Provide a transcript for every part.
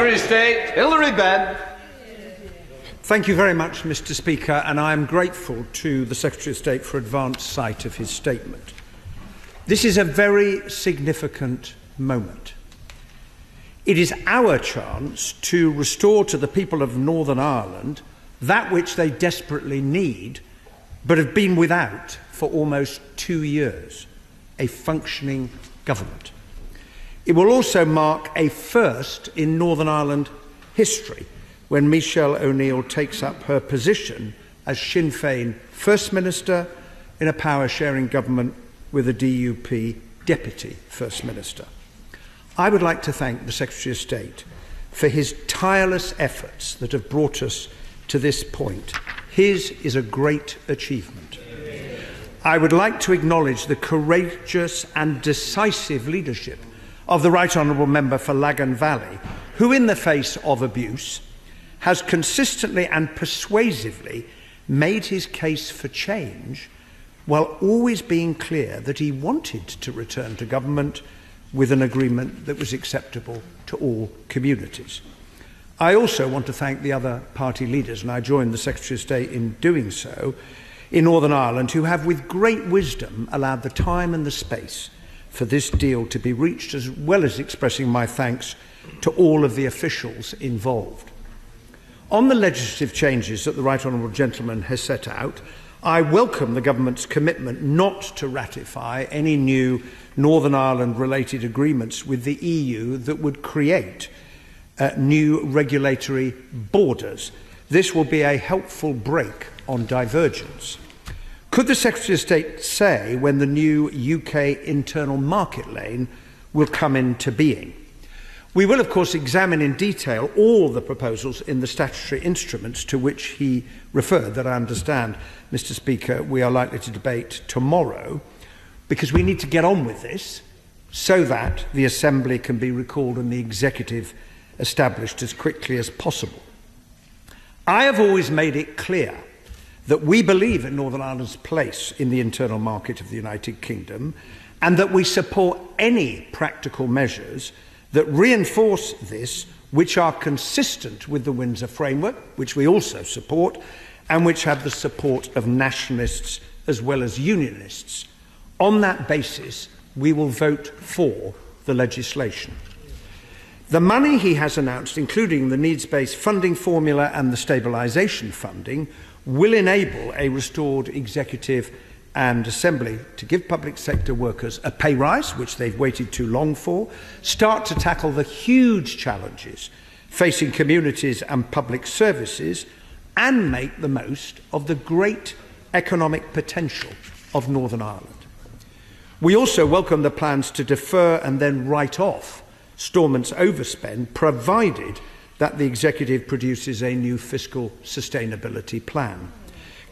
Secretary of State Hilary Benn. Thank you very much, Mr. Speaker, and I am grateful to the Secretary of State for advance sight of his statement. This is a very significant moment. It is our chance to restore to the people of Northern Ireland that which they desperately need, but have been without for almost 2 years: a functioning government. It will also mark a first in Northern Ireland history when Michelle O'Neill takes up her position as Sinn Féin First Minister in a power-sharing government with a DUP Deputy First Minister. I would like to thank the Secretary of State for his tireless efforts that have brought us to this point. His is a great achievement. I would like to acknowledge the courageous and decisive leadership of the Right Honourable Member for Lagan Valley, who, in the face of abuse, has consistently and persuasively made his case for change, while always being clear that he wanted to return to government with an agreement that was acceptable to all communities. I also want to thank the other party leaders, and I join the Secretary of State in doing so, in Northern Ireland, who have with great wisdom allowed the time and the space for this deal to be reached, as well as expressing my thanks to all of the officials involved. On the legislative changes that the Right Honourable Gentleman has set out, I welcome the Government's commitment not to ratify any new Northern Ireland-related agreements with the EU that would create new regulatory borders. This will be a helpful break on divergence. Could the Secretary of State say when the new UK internal market lane will come into being? We will, of course, examine in detail all the proposals in the statutory instruments to which he referred, that I understand, Mr. Speaker, we are likely to debate tomorrow, because we need to get on with this so that the Assembly can be recalled and the Executive established as quickly as possible. I have always made it clear that we believe in Northern Ireland's place in the internal market of the United Kingdom, and that we support any practical measures that reinforce this, which are consistent with the Windsor Framework, which we also support, and which have the support of nationalists as well as unionists. On that basis, we will vote for the legislation. The money he has announced, including the needs-based funding formula and the stabilisation funding, will enable a restored Executive and Assembly to give public sector workers a pay rise, which they've waited too long for, start to tackle the huge challenges facing communities and public services, and make the most of the great economic potential of Northern Ireland. We also welcome the plans to defer and then write off Stormont's overspend, provided that the Executive produces a new fiscal sustainability plan.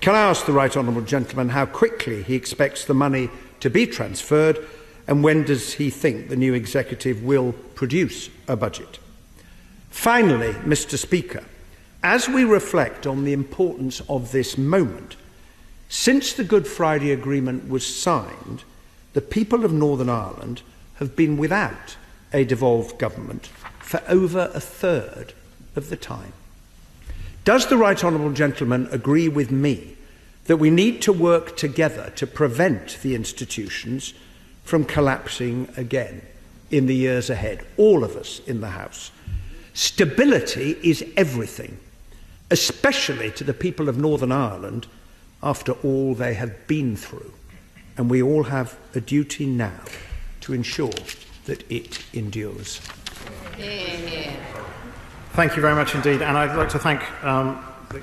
Can I ask the Right Honourable Gentleman how quickly he expects the money to be transferred, and when does he think the new Executive will produce a budget? Finally, Mr. Speaker, as we reflect on the importance of this moment, since the Good Friday Agreement was signed, the people of Northern Ireland have been without a devolved government for over a third of the time. Does the Right Honourable Gentleman agree with me that we need to work together to prevent the institutions from collapsing again in the years ahead, all of us in the House? Stability is everything, especially to the people of Northern Ireland after all they have been through, and we all have a duty now to ensure that it endures. Thank you very much indeed, and I'd like to thank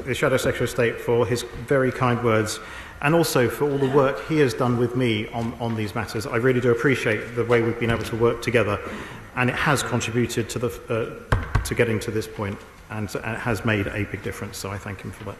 the Shadow Secretary of State for his very kind words, and also for all the work he has done with me on these matters. I really do appreciate the way we've been able to work together, and it has contributed to getting to this point, and it has made a big difference, so I thank him for that.